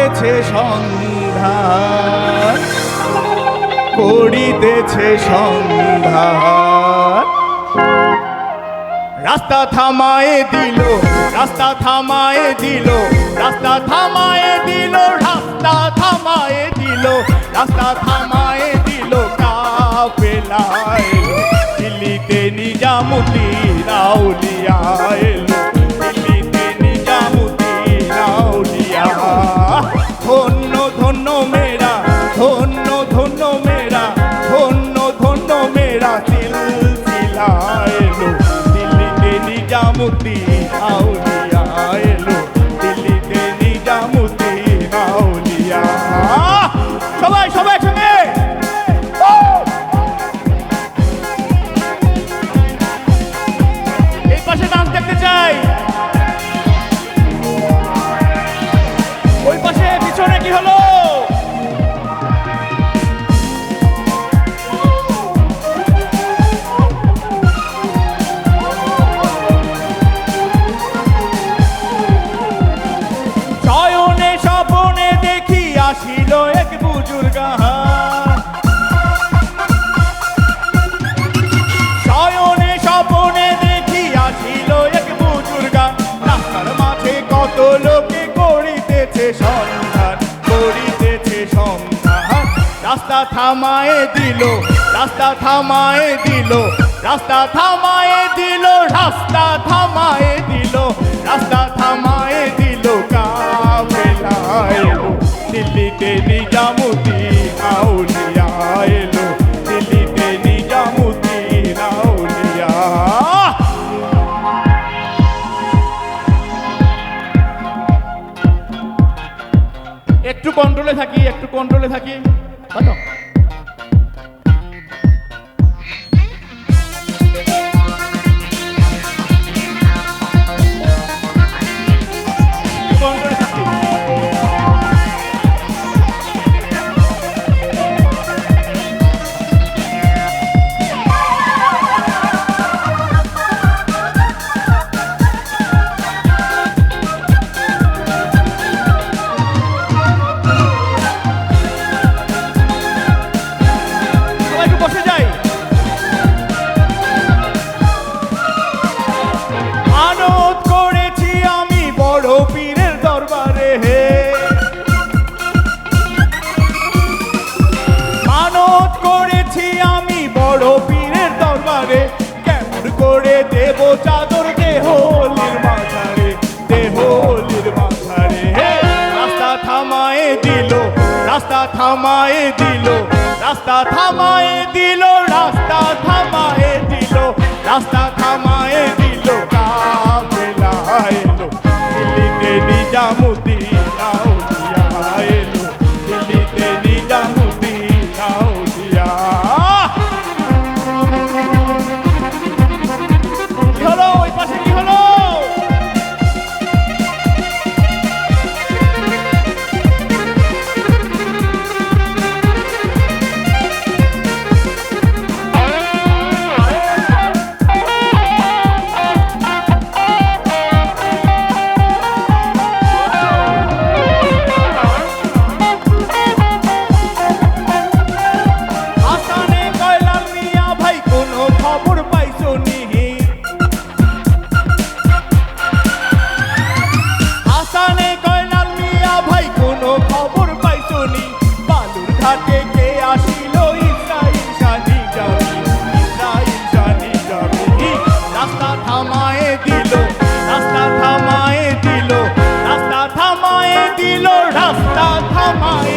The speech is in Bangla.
করিতেছে সন্ধান, করিতেছে সন্ধান। রাস্তা থামায়ে দিল, রাস্তা থামায়ে দিল, রাস্তা থামায়ে দিল, রাস্তা থামায়ে দিল, রাস্তা থামায়ে দিল কাফেলা এলো। দিল্লিতে নিজামুদ্দিন আউলিয়া এলো, দিল্লিতে নিজামুদ্দিন আউলিয়া। ধন্য ধন্য মেরা, ধন্য ধন্য মেরা, ধন্য ধন্য মেরা সিলসিলা এলো। দিল্লিতে নিজামুদ্দিন আউলিয়া এলো, দিল্লিতে নিজামুদ্দিন আউলিয়া। সবাই সবাই সঙ্গে এই পাশে ডান্স দেখতে চাই। ওই পাশে পিছনে কি হলো? শয়নে স্বপনে দেখি আসিল এক বুজুর্গ, শয়নে স্বপনে দেখি আসিল এক বুজুর্গ। রাস্তার মাঝে কত লোকে করিতেছে সন্ধান, করিতেছে সন্ধান। রাস্তা থামায়ে দিল, রাস্তা থামায়ে দিল, রাস্তা থামায়ে দিল, রাস্তা থামায়ে দিল, রাস্তা থামায়ে দিল কাফেলা এলো। দিল্লিতে নিজামুদ্দিন আউলিয়া এলো, দিল্লিতে নিজামুদ্দিন আউলিয়া। একটু কন্ট্রোলে থাকি, একটু কন্ট্রোলে থাকি। দেব চাদর দেহলির মাথারে, দেহলির মাথারে। রাস্তা থামায়ে দিল, রাস্তা থামায়ে দিল, রাস্তা থামায়ে দিল, রাস্তা থামায়ে দিল, রাস্তা থামায়ে দিল কাফেলা এলো। দিল্লিতে নিজামুদ্দিন আউলিয়া এলো, দিল্লিতে নিজামুদ্দিন আউলিয়া। রাস্তা থামায়ে